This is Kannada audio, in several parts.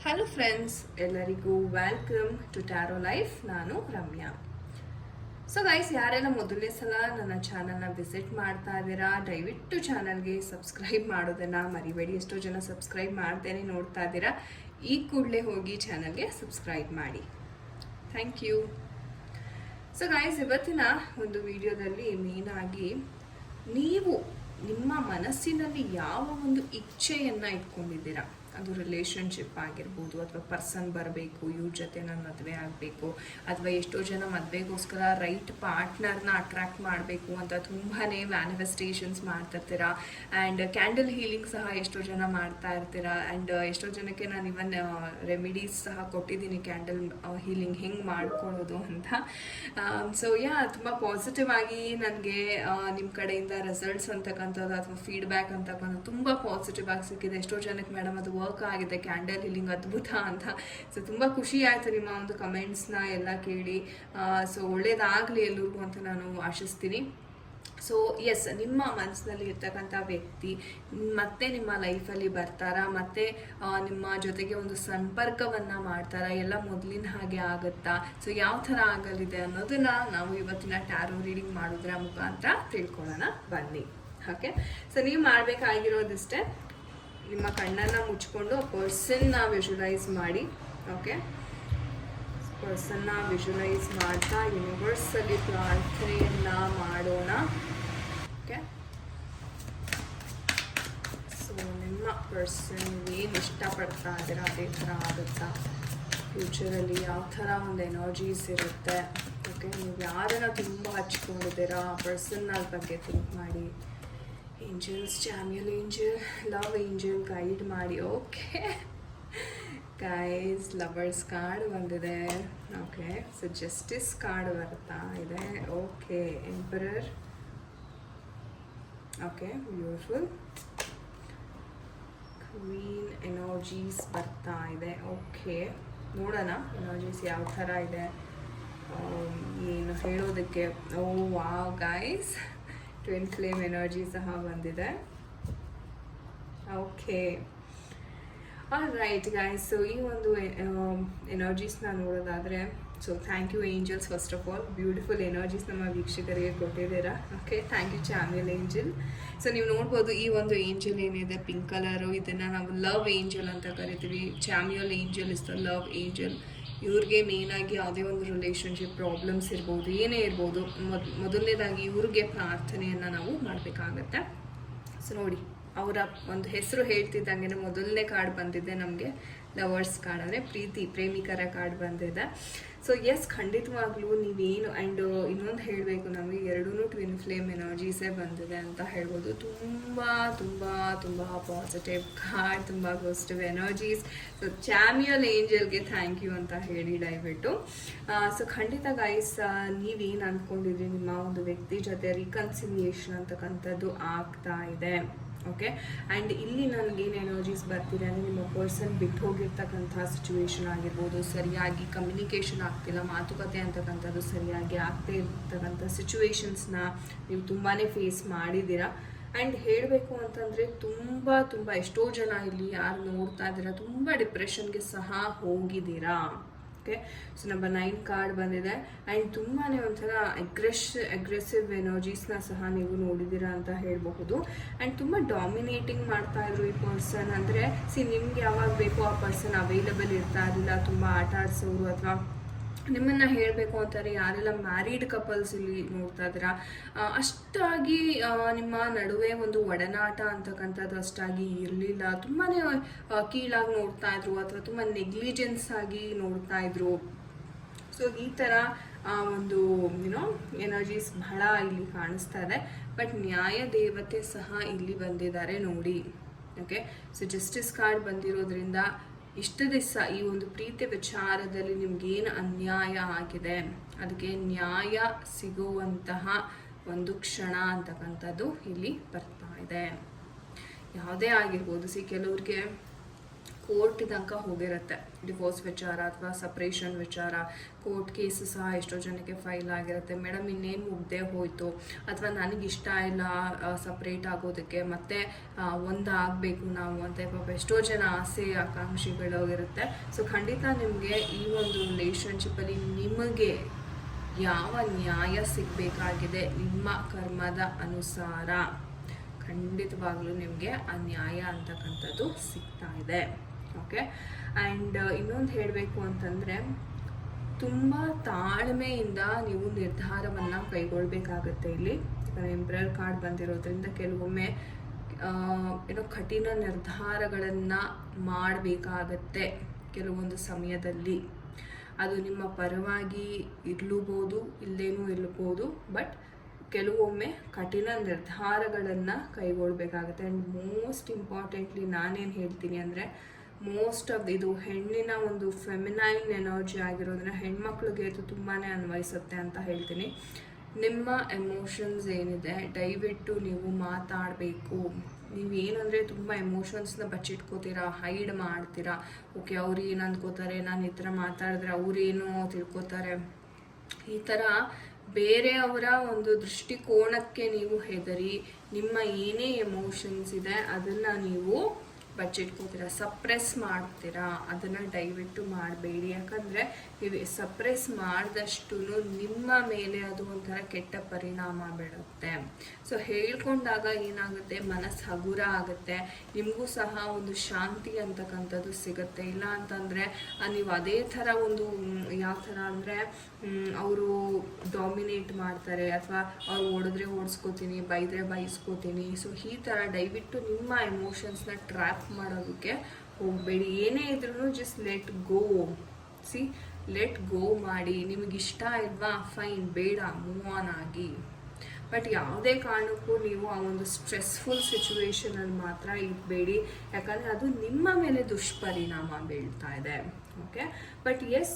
ಹಲೋ ಫ್ರೆಂಡ್ಸ್, ಎಲ್ಲರಿಗೂ ವೆಲ್ಕಮ್ ಟು ಟ್ಯಾರೋ ಲೈಫ್. ನಾನು ರಮ್ಯಾ. ಸೊ ಗೈಸ್, ಯಾರೆಲ್ಲ ಮೊದಲನೇ ಸಲ ನನ್ನ ಚಾನಲ್ನ ವಿಸಿಟ್ ಮಾಡ್ತಾ ಇದ್ದೀರಾ, ದಯವಿಟ್ಟು ಚಾನಲ್ಗೆ ಸಬ್ಸ್ಕ್ರೈಬ್ ಮಾಡೋದನ್ನು ಮರಿಬೇಡಿ. ಎಷ್ಟೋ ಜನ ಸಬ್ಸ್ಕ್ರೈಬ್ ಮಾಡ್ತೇನೆ ನೋಡ್ತಾ ಇದ್ದೀರಾ. ಈ ಕೂಡಲೇ ಹೋಗಿ ಚಾನಲ್ಗೆ ಸಬ್ಸ್ಕ್ರೈಬ್ ಮಾಡಿ. Thank you. ಸೊ ಗೈಸ್, ಇವತ್ತಿನ ಒಂದು ವಿಡಿಯೋದಲ್ಲಿ ಮೇನಾಗಿ ನೀವು ನಿಮ್ಮ ಮನಸ್ಸಿನಲ್ಲಿ ಯಾವ ಒಂದು ಇಚ್ಛೆಯನ್ನು ಇಟ್ಕೊಂಡಿದ್ದೀರಾ, ಅದು ರಿಲೇಷನ್ಶಿಪ್ ಆಗಿರ್ಬೋದು, ಅಥವಾ ಪರ್ಸನ್ ಬರಬೇಕು, ಇವ್ರ ಜೊತೆ ನಾನು ಮದುವೆ ಆಗಬೇಕು, ಅಥವಾ ಎಷ್ಟೋ ಜನ ಮದುವೆಗೋಸ್ಕರ ರೈಟ್ ಪಾರ್ಟ್ನರ್ನ ಅಟ್ರ್ಯಾಕ್ಟ್ ಮಾಡಬೇಕು ಅಂತ ತುಂಬಾ ಮ್ಯಾನಿಫೆಸ್ಟೇಷನ್ಸ್ ಮಾಡ್ತಿರ್ತೀರಾ. ಆ್ಯಂಡ್ ಕ್ಯಾಂಡಲ್ ಹೀಲಿಂಗ್ ಸಹ ಎಷ್ಟೋ ಜನ ಮಾಡ್ತಾ ಇರ್ತೀರಾ. ಆ್ಯಂಡ್ ಎಷ್ಟೋ ಜನಕ್ಕೆ ನಾನು ಇವನ್ ರೆಮಿಡೀಸ್ ಸಹ ಕೊಟ್ಟಿದ್ದೀನಿ, ಕ್ಯಾಂಡಲ್ ಹೀಲಿಂಗ್ ಹೆಂಗೆ ಮಾಡ್ಕೊಳ್ಳೋದು ಅಂತ. ಸೊ ತುಂಬ ಪಾಸಿಟಿವ್ ಆಗಿ ನನಗೆ ನಿಮ್ಮ ಕಡೆಯಿಂದ ರಿಸಲ್ಟ್ಸ್ ಅಂತಕ್ಕಂಥದ್ದು ಅಥವಾ ಫೀಡ್ಬ್ಯಾಕ್ ಅಂತಕ್ಕಂಥದ್ದು ತುಂಬ ಪಾಸಿಟಿವ್ ಆಗಿ ಸಿಕ್ಕಿದೆ. ಎಷ್ಟೋ ಜನಕ್ಕೆ ಮೇಡಮ್ ಅದು ವರ್ಕ್ ಆಗಿದೆ, ಕ್ಯಾಂಡಲ್ ಹೀಲಿಂಗ್ ಅದ್ಭುತ ಅಂತ. ಸೊ ತುಂಬ ಖುಷಿ ಆಯಿತು ನಿಮ್ಮ ಒಂದು ಕಮೆಂಟ್ಸ್ನ ಎಲ್ಲ ಕೇಳಿ. ಸೊ ಒಳ್ಳೇದಾಗಲಿ ಎಲ್ರಿಗೂ ಅಂತ ನಾನು ಆಶಿಸ್ತೀನಿ. ಸೊ ಎಸ್, ನಿಮ್ಮ ಮನಸ್ಸಿನಲ್ಲಿ ಇರ್ತಕ್ಕಂಥ ವ್ಯಕ್ತಿ ಮತ್ತೆ ನಿಮ್ಮ ಲೈಫಲ್ಲಿ ಬರ್ತಾರಾ, ಮತ್ತೆ ನಿಮ್ಮ ಜೊತೆಗೆ ಒಂದು ಸಂಪರ್ಕವನ್ನು ಮಾಡ್ತಾರಾ, ಎಲ್ಲ ಮೊದಲಿನ ಹಾಗೆ ಆಗುತ್ತಾ, ಸೊ ಯಾವ ಥರ ಆಗಲಿದೆ ಅನ್ನೋದನ್ನ ನಾವು ಇವತ್ತಿನ ಟ್ಯಾರೋ ರೀಡಿಂಗ್ ಮಾಡೋದ್ರ ಮುಖಾಂತರ ತಿಳ್ಕೊಳ್ಳೋಣ ಬನ್ನಿ. ಓಕೆ, ಸೊ ನೀವು ಮಾಡಬೇಕಾಗಿರೋದಿಷ್ಟೇ, ನಿಮ್ಮ ಕಣ್ಣನ್ನು ಮುಚ್ಕೊಂಡು ಪರ್ಸನ್ನ ವಿಜುವಲೈಸ್ ಮಾಡಿ. ಓಕೆ, ಪರ್ಸನ್ನ ವಿಜುವಲೈಸ್ ಮಾಡ್ತಾ ಯೂನಿವರ್ಸಲ್ಲಿ ಪ್ರಾರ್ಥನೆಯನ್ನ ಮಾಡೋಣ. ಓಕೆ, ಸೊ ನಿಮ್ಮ ಪರ್ಸನ್ ಏನು ಇಷ್ಟಪಡ್ತಾ ಇದ್ದೀರಾ ಅದೇ ಥರ ಆಗುತ್ತಾ, ಫ್ಯೂಚರಲ್ಲಿ ಯಾವ ಥರ ಒಂದು ಎನರ್ಜೀಸ್ ಇರುತ್ತೆ. ಓಕೆ, ನೀವು ಯಾರನ್ನ ತುಂಬ ಹಚ್ಕೊಂಡಿದ್ದೀರಾ ಆ ಪರ್ಸನ್ನ ಬಗ್ಗೆ ಥಿಂಕ್ ಮಾಡಿ. Angels, Chamuel angel, love angel guide ಮಾಡಿ. ಓಕೆ ಗೈಸ್, ಲವರ್ಸ್ ಕಾರ್ಡ್ ಬಂದಿದೆ. ಓಕೆ, ಸೊ ಜಸ್ಟಿಸ್ ಕಾರ್ಡ್ ಬರ್ತಾ ಇದೆ. Okay, emperor. Okay, beautiful. Queen energies ಬರ್ತಾ ಇದೆ. ಓಕೆ, ನೋಡೋಣ ಎನರ್ಜೀಸ್ ಯಾವ ಥರ ಇದೆ, ಏನು ಹೇಳೋದಕ್ಕೆ. Oh wow guys, twin flame energy ಸಹ ಬಂದಿದೆ. Okay, all right guys, so ಈ ಒಂದು ಎನರ್ಜೀಸ್ನ ನೋಡೋದಾದರೆ, so thank you angels. First of all beautiful energies ನಮ್ಮ ವೀಕ್ಷಕರಿಗೆ ಕೊಟ್ಟಿದ್ದೀರಾ. Okay, thank you Chamuel angel. So ನೀವು ನೋಡ್ಬೋದು ಈ ಒಂದು ಏಂಜಲ್ ಏನಿದೆ ಪಿಂಕ್ ಕಲರು, ಇದನ್ನು ನಾವು ಲವ್ ಏಂಜಲ್ ಅಂತ ಕರಿತೀವಿ. Chamuel angel is the love angel. ಇವ್ರಿಗೆ ಮೇಯ್ನಾಗಿ ಯಾವುದೇ ಒಂದು ರಿಲೇಷನ್ಶಿಪ್ ಪ್ರಾಬ್ಲಮ್ಸ್ ಇರ್ಬೋದು, ಏನೇ ಇರ್ಬೋದು, ಮೊದಲನೇದಾಗಿ ಇವ್ರಿಗೆ ಪ್ರಾರ್ಥನೆಯನ್ನು ನಾವು ಮಾಡಬೇಕಾಗತ್ತೆ. ಸೊ ನೋಡಿ, ಅವರ ಒಂದು ಹೆಸರು ಹೇಳ್ತಿದ್ದಂಗೆ ಮೊದಲನೇ ಕಾರ್ಡ್ ಬಂದಿದೆ ನಮಗೆ ಲವರ್ಸ್ ಕಾರ್ಡ್, ಅಂದರೆ ಪ್ರೇಮಿಕರ ಕಾರ್ಡ್ ಬಂದಿದೆ. ಸೊ ಎಸ್, ಖಂಡಿತವಾಗ್ಲೂ ನೀವೇನು, ಆ್ಯಂಡ್ ಇನ್ನೊಂದು ಹೇಳಬೇಕು, ನಮಗೆ ಎರಡೂ ಟ್ವಿನ್ ಫ್ಲೇಮ್ ಎನರ್ಜೀಸೇ ಬಂದಿದೆ ಅಂತ ಹೇಳ್ಬೋದು. ತುಂಬ ತುಂಬ ತುಂಬ ಪಾಸಿಟಿವ್ ಕಾರ್ಡ್, ತುಂಬ ಪಾಸಿಟಿವ್ ಎನರ್ಜೀಸ್. ಸೊ ಚಾಮ್ಯಲ್ ಏಂಜಲ್ಗೆ ಥ್ಯಾಂಕ್ ಯು ಅಂತ ಹೇಳಿ ದಯವಿಟ್ಟು. ಸೊ ಖಂಡಿತ ಗೈಸ್, ನೀವೇನು ಅಂದ್ಕೊಂಡಿದ್ರಿ ನಿಮ್ಮ ಒಂದು ವ್ಯಕ್ತಿ ಜೊತೆ ರಿಕನ್ಸಿಲಿಯೇಷನ್ ಅಂತಕ್ಕಂಥದ್ದು ಆಗ್ತಾ ಇದೆ. ಓಕೆ, ಆ್ಯಂಡ್ ಇಲ್ಲಿ ನನಗೇನು ಎನರ್ಜೀಸ್ ಬರ್ತಿದೆ ಅಂದರೆ, ನಿಮ್ಮ ಪರ್ಸನ್ ಬಿಟ್ಟು ಹೋಗಿರ್ತಕ್ಕಂಥ ಸಿಚುವೇಶನ್ ಆಗಿರ್ಬೋದು, ಸರಿಯಾಗಿ ಕಮ್ಯುನಿಕೇಷನ್ ಆಗ್ತಿಲ್ಲ, ಮಾತುಕತೆ ಅಂತಕ್ಕಂಥದ್ದು ಸರಿಯಾಗಿ ಆಗ್ತಾ ಇರ್ತಕ್ಕಂಥ ಸಿಚುವೇಶನ್ಸ್ನ ನೀವು ತುಂಬಾ ಫೇಸ್ ಮಾಡಿದ್ದೀರಾ. ಆ್ಯಂಡ್ ಹೇಳಬೇಕು ಅಂತಂದರೆ ತುಂಬ ಎಷ್ಟೋ ಜನ ಇಲ್ಲಿ ಯಾರು ನೋಡ್ತಾ ಇದ್ದೀರಾ ತುಂಬ ಡಿಪ್ರೆಷನ್ಗೆ ಸಹ ಹೋಗಿದ್ದೀರಾ. ಓಕೆ, ಸೊ ನಂಬರ್ 9 ಕಾರ್ಡ್ ಬಂದಿದೆ. ಆ್ಯಂಡ್ ತುಂಬಾ ಒಂಥರ ಅಗ್ರೆಸಿವ್ ಎನರ್ಜೀಸ್ನ ಸಹ ನೀವು ನೋಡಿದ್ದೀರಾ ಅಂತ ಹೇಳಬಹುದು. ಆ್ಯಂಡ್ ತುಂಬ ಡಾಮಿನೇಟಿಂಗ್ ಮಾಡ್ತಾ ಇದ್ರು ಈ ಪರ್ಸನ್. ಅಂದರೆ ನಿಮ್ಗೆ ಯಾವಾಗ ಬೇಕೋ ಆ ಪರ್ಸನ್ ಅವೈಲಬಲ್ ಇರ್ತಾ ಇರಲಿಲ್ಲ, ತುಂಬ ಆಟ ಆಡಿಸೋರು, ಅಥವಾ ನಿಮ್ಮನ್ನು ಹೇಳಬೇಕು ಅಂತಾರೆ ಯಾರೆಲ್ಲ ಮ್ಯಾರಿಡ್ ಕಪಲ್ಸ್ ಇಲ್ಲಿ ನೋಡ್ತಾ ಇದ್ದೀರಾ, ಅಷ್ಟಾಗಿ ನಿಮ್ಮ ನಡುವೆ ಒಂದು ಒಡನಾಟ ಅಂತಕ್ಕಂಥದ್ದು ಅಷ್ಟಾಗಿ ಇರಲಿಲ್ಲ. ತುಂಬಾ ಕೀಳಾಗಿ ನೋಡ್ತಾ ಇದ್ರು, ಅಥವಾ ತುಂಬ ನೆಗ್ಲಿಜೆನ್ಸ್ ಆಗಿ ನೋಡ್ತಾ ಇದ್ರು. ಸೊ ಈ ಥರ ಒಂದು ಎನರ್ಜೀಸ್ ಬಹಳ ಇಲ್ಲಿ ಕಾಣಿಸ್ತಾ ಇದೆ. ಬಟ್ ನ್ಯಾಯ ದೇವತೆ ಸಹ ಇಲ್ಲಿ ಬಂದಿದ್ದಾರೆ ನೋಡಿ. ಓಕೆ, ಸೊ ಜಸ್ಟಿಸ್ ಕಾರ್ಡ್ ಬಂದಿರೋದ್ರಿಂದ ಇಷ್ಟು ದಿವಸ ಈ ಒಂದು ಪ್ರೀತಿ ವಿಚಾರದಲ್ಲಿ ನಿಮ್ಗೇನು ಅನ್ಯಾಯ ಆಗಿದೆ ಅದಕ್ಕೆ ನ್ಯಾಯ ಸಿಗುವಂತಹ ಒಂದು ಕ್ಷಣ ಅಂತಕ್ಕಂಥದ್ದು ಇಲ್ಲಿ ಬರ್ತಾ ಇದೆ. ಯಾವುದೇ ಆಗಿರ್ಬೋದು, ಕೆಲವ್ರಿಗೆ ಕೋರ್ಟ್ ತನಕ ಹೋಗಿರುತ್ತೆ. ಡಿವೋರ್ಸ್ ವಿಚಾರ ಅಥವಾ ಸಪ್ರೇಷನ್ ವಿಚಾರ, ಕೋರ್ಟ್ ಕೇಸ್ ಸಹ ಎಷ್ಟೋ ಜನಕ್ಕೆ ಫೈಲ್ ಆಗಿರುತ್ತೆ. ಮೇಡಮ್ ಇನ್ನೇನು ಮುಗ್ದೇ ಹೋಯಿತು, ಅಥವಾ ನನಗಿಷ್ಟ ಇಲ್ಲ ಸಪ್ರೇಟ್ ಆಗೋದಕ್ಕೆ, ಮತ್ತೆ ಒಂದಾಗಬೇಕು ನಾವು ಅಂತ ಪಾಪ ಎಷ್ಟೋ ಜನ ಆಸೆ ಆಕಾಂಕ್ಷೆಗಳಾಗಿರುತ್ತೆ. ಸೊ ಖಂಡಿತ ನಿಮಗೆ ಈ ಒಂದು ರಿಲೇಷನ್ಶಿಪ್ಪಲ್ಲಿ ನಿಮಗೆ ಯಾವ ನ್ಯಾಯ ಸಿಗಬೇಕಾಗಿದೆ ನಿಮ್ಮ ಕರ್ಮದ ಅನುಸಾರ, ಖಂಡಿತವಾಗ್ಲೂ ನಿಮಗೆ ಆ ನ್ಯಾಯ ಅಂತಕ್ಕಂಥದ್ದು ಸಿಗ್ತಾ ಇದೆ. ಓಕೆ. ಆ್ಯಂಡ್ ಇನ್ನೊಂದು ಹೇಳಬೇಕು ಅಂತಂದರೆ, ತುಂಬ ತಾಳ್ಮೆಯಿಂದ ನೀವು ನಿರ್ಧಾರವನ್ನು ಕೈಗೊಳ್ಳಬೇಕಾಗತ್ತೆ. ಇಲ್ಲಿ ಎಂಪ್ರರ್ ಕಾರ್ಡ್ ಬಂದಿರೋದ್ರಿಂದ ಕೆಲವೊಮ್ಮೆ ಕಠಿಣ ನಿರ್ಧಾರಗಳನ್ನು ಮಾಡಬೇಕಾಗತ್ತೆ ಕೆಲವೊಂದು ಸಮಯದಲ್ಲಿ. ಅದು ನಿಮ್ಮ ಪರವಾಗಿ ಇರಲೂಬೋದು, ಇಲ್ಲೇನೂ ಇರ್ಬೋದು, ಬಟ್ ಕೆಲವೊಮ್ಮೆ ಕಠಿಣ ನಿರ್ಧಾರಗಳನ್ನು ಕೈಗೊಳ್ಳಬೇಕಾಗುತ್ತೆ. ಆ್ಯಂಡ್ ಮೋಸ್ಟ್ ಇಂಪಾರ್ಟೆಂಟ್ಲಿ ನಾನೇನು ಹೇಳ್ತೀನಿ ಅಂದರೆ, ಮೋಸ್ಟ್ ಆಫ್ ಇದು ಹೆಣ್ಣಿನ ಒಂದು ಫೆಮಿನೈನ್ ಎನರ್ಜಿ ಆಗಿರೋದ್ರಿಂದ ಹೆಣ್ಮಕ್ಳಿಗೆ ಇದು ತುಂಬಾ ಅನ್ವಯಿಸುತ್ತೆ ಅಂತ ಹೇಳ್ತೀನಿ. ನಿಮ್ಮ ಎಮೋಷನ್ಸ್ ಏನಿದೆ ದಯವಿಟ್ಟು ನೀವು ಮಾತಾಡಬೇಕು. ನೀವೇನಂದರೆ ತುಂಬ ಎಮೋಷನ್ಸ್ನ ಬಚ್ಚಿಟ್ಕೋತೀರಾ, ಹೈಡ್ ಮಾಡ್ತೀರಾ. ಓಕೆ, ಅವ್ರು ಏನು ಅಂದ್ಕೋತಾರೆ, ನಾನು ಈ ಥರ ಮಾತಾಡಿದ್ರೆ ಅವ್ರೇನು ತಿಳ್ಕೊತಾರೆ, ಈ ಥರ ಬೇರೆಯವರ ಒಂದು ದೃಷ್ಟಿಕೋನಕ್ಕೆ ನೀವು ಹೆದರಿ ನಿಮ್ಮ ಏನೇ ಎಮೋಷನ್ಸ್ ಇದೆ ಅದನ್ನು ನೀವು ಬಚ್ಚಿಟ್ಕೋತೀರಾ, ಸಪ್ರೆಸ್ ಮಾಡ್ತೀರಾ. ಅದನ್ನು ದಯವಿಟ್ಟು ಮಾಡಬೇಡಿ. ಯಾಕಂದರೆ ನೀವು ಸಪ್ರೆಸ್ ಮಾಡಿದಷ್ಟು ನಿಮ್ಮ ಮೇಲೆ ಅದು ಒಂಥರ ಕೆಟ್ಟ ಪರಿಣಾಮ ಬೀಳುತ್ತೆ. ಸೊ ಹೇಳ್ಕೊಂಡಾಗ ಏನಾಗುತ್ತೆ, ಮನಸ್ಸು ಹಗುರ ಆಗುತ್ತೆ, ನಿಮಗೂ ಸಹ ಒಂದು ಶಾಂತಿ ಅಂತಕ್ಕಂಥದ್ದು ಸಿಗುತ್ತೆ. ಇಲ್ಲ ಅಂತಂದರೆ ನೀವು ಅದೇ ಥರ ಒಂದು ಯಾವ ಥರ ಅಂದರೆ ಅವರು ಡಾಮಿನೇಟ್ ಮಾಡ್ತಾರೆ, ಅಥವಾ ಅವ್ರು ಓಡಿದ್ರೆ ಓಡಿಸ್ಕೋತೀನಿ, ಬೈದರೆ ಬೈಸ್ಕೋತೀನಿ. ಸೊ ಈ ಥರ ದಯವಿಟ್ಟು ನಿಮ್ಮ ಎಮೋಷನ್ಸ್ನ ಟ್ರ್ಯಾಪ್ ಮಾಡೋದಕ್ಕೆ ಹೋಗಬೇಡಿ. ಏನೇ ಇದ್ರೂ just let go. Let go ಮಾಡಿ. ನಿಮಗಿಷ್ಟ ಇಲ್ವಾ, ಫೈನ್, ಬೇಡ, ಮೂವ್ ಆನ್ ಆಗಿ. ಬಟ್ ಯಾವುದೇ ಕಾರಣಕ್ಕೂ ನೀವು ಆ ಒಂದು ಸ್ಟ್ರೆಸ್ಫುಲ್ ಸಿಚುವೇಶನಲ್ಲಿ ಮಾತ್ರ ಇರಬೇಡಿ. ಯಾಕಂದರೆ ಅದು ನಿಮ್ಮ ಮೇಲೆ ದುಷ್ಪರಿಣಾಮ ಬೀಳ್ತಾ ಇದೆ. ಓಕೆ. ಬಟ್ ಎಸ್,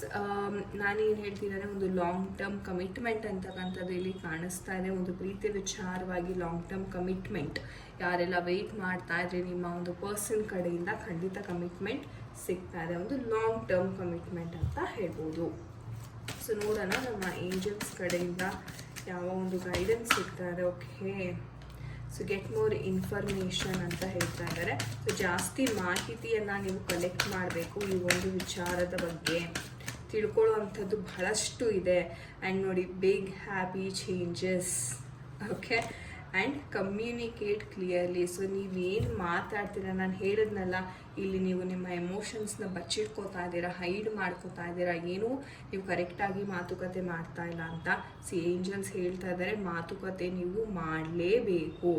ನಾನೇನು ಹೇಳ್ತೀನಿ ಅಂದರೆ, ಒಂದು ಲಾಂಗ್ ಟರ್ಮ್ ಕಮಿಟ್ಮೆಂಟ್ ಅಂತಕ್ಕಂಥದ್ದು ಇಲ್ಲಿ ಕಾಣಿಸ್ತಾ ಇದೆ. ಒಂದು ಪ್ರೀತಿ ವಿಚಾರವಾಗಿ ಲಾಂಗ್ ಟರ್ಮ್ ಕಮಿಟ್ಮೆಂಟ್, ಯಾರೆಲ್ಲ ವೆಯ್ಟ್ ಮಾಡ್ತಾ ಇದ್ರೆ ನಿಮ್ಮ ಒಂದು ಪರ್ಸನ್ ಕಡೆಯಿಂದ ಖಂಡಿತ ಕಮಿಟ್ಮೆಂಟ್ ಸಿಗ್ತಾ ಇದೆ. ಒಂದು ಲಾಂಗ್ ಟರ್ಮ್ ಕಮಿಟ್ಮೆಂಟ್ ಅಂತ ಹೇಳ್ಬೋದು. ಸೊ ನೋಡೋಣ ನಮ್ಮ ಏಂಜಲ್ಸ್ ಕಡೆಯಿಂದ ಯಾವ ಒಂದು ಗೈಡೆನ್ಸ್ ಸಿಗ್ತಾ ಇದೆ. Okay. So get more information ಅಂತ ಹೇಳ್ತಾ ಇದ್ದಾರೆ. ಸೊ ಜಾಸ್ತಿ ಮಾಹಿತಿಯನ್ನು ನೀವು ಕಲೆಕ್ಟ್ ಮಾಡಬೇಕು ಈ ಒಂದು ವಿಚಾರದ ಬಗ್ಗೆ. ತಿಳ್ಕೊಳ್ಳುವಂಥದ್ದು ಬಹಳಷ್ಟು ಇದೆ. ಆ್ಯಂಡ್ ನೋಡಿ, big happy changes. Okay. And communicate clearly. So ನೀವೇನು ಮಾತಾಡ್ತೀರ, ನಾನು ಹೇಳಿದ್ನಲ್ಲ, ಇಲ್ಲಿ ನೀವು ನಿಮ್ಮ ಎಮೋಷನ್ಸ್ನ ಬಚ್ಚಿಟ್ಕೋತಾ ಇದ್ದೀರಾ, ಹೈಡ್ ಮಾಡ್ಕೋತಾ ಇದ್ದೀರಾ, ಏನೂ ನೀವು ಕರೆಕ್ಟಾಗಿ ಮಾತುಕತೆ ಮಾಡ್ತಾ ಇಲ್ಲ ಅಂತ. ಏಂಜಲ್ಸ್ ಹೇಳ್ತಾ ಇದ್ದಾರೆ, ಮಾತುಕತೆ ನೀವು ಮಾಡಲೇಬೇಕು.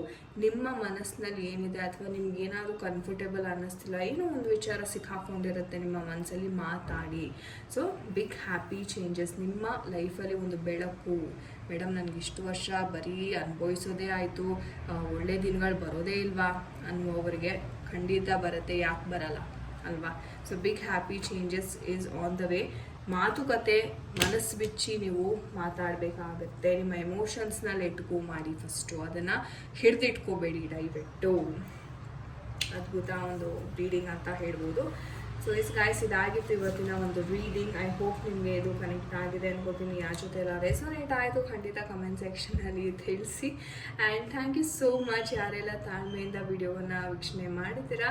ನಿಮ್ಮ ಮನಸ್ಸಿನಲ್ಲಿ ಏನಿದೆ, ಅಥವಾ ನಿಮ್ಗೇನಾದರೂ ಕಂಫರ್ಟೇಬಲ್ ಅನ್ನಿಸ್ತಿಲ್ಲ, ಏನೋ ಒಂದು ವಿಚಾರ ಸಿಕ್ಕಾಕೊಂಡಿರುತ್ತೆ ನಿಮ್ಮ ಮನಸ್ಸಲ್ಲಿ, ಮಾತಾಡಿ. ಸೊ ಬಿಗ್ ಹ್ಯಾಪಿ ಚೇಂಜಸ್ ನಿಮ್ಮ ಲೈಫಲ್ಲಿ. ಒಂದು ಬೆಳಕು. ಮೇಡಮ್ ನನಗೆ ಇಷ್ಟು ವರ್ಷ ಬರೀ ಅನುಭವಿಸೋದೇ ಆಯಿತು, ಒಳ್ಳೆ ದಿನಗಳು ಬರೋದೇ ಇಲ್ವಾ ಅನ್ನುವವರಿಗೆ ಖಂಡಿತ ಬರುತ್ತೆ. ಯಾಕೆ ಬರಲ್ಲ ಅಲ್ವಾ? So big happy changes is on the way. ಮಾತುಕತೆ ಮನಸ್ಸು ಬಿಚ್ಚಿ ನೀವು ಮಾತಾಡಬೇಕಾಗತ್ತೆ. ನಿಮ್ಮ ಎಮೋಷನ್ಸ್ನ ಲೆಟ್ ಗೋ ಮಾಡಿ ಫಸ್ಟು. ಅದನ್ನು ಹಿಡಿದಿಟ್ಕೋಬೇಡಿ ದಯವಿಟ್ಟು. ಅದ್ಭುತ ಒಂದು ರೀಡಿಂಗ್ ಅಂತ ಹೇಳ್ಬೋದು. ಸೊ ಇಸ್ ಗೈಸ್, ಇದಾಗಿತ್ತು ಇವತ್ತಿನ ಒಂದು ರೀಡಿಂಗ್. ಐ ಹೋಪ್ ನಿಮಗೆ ಇದು ಕನೆಕ್ಟ್ ಆಗಿದೆ ಅನ್ಕೋತೀನಿ. ಯಾರ ಜೊತೆ ಎಲ್ಲ ರೆಸೊನೇಟ್ ಆಯಿತು ಖಂಡಿತ ಕಮೆಂಟ್ ಸೆಕ್ಷನಲ್ಲಿ ತಿಳಿಸಿ. And thank you so much ಯಾರೆಲ್ಲ ತಾಳ್ಮೆಯಿಂದ ವಿಡಿಯೋವನ್ನು ವೀಕ್ಷಣೆ ಮಾಡಿದ್ದೀರಾ.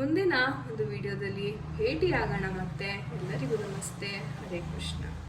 ಮುಂದಿನ ಒಂದು ವಿಡಿಯೋದಲ್ಲಿ ಭೇಟಿ ಆಗೋಣ ಮತ್ತೆ. ಎಲ್ಲರಿಗೂ ನಮಸ್ತೆ. ಹರೇ ಕೃಷ್ಣ.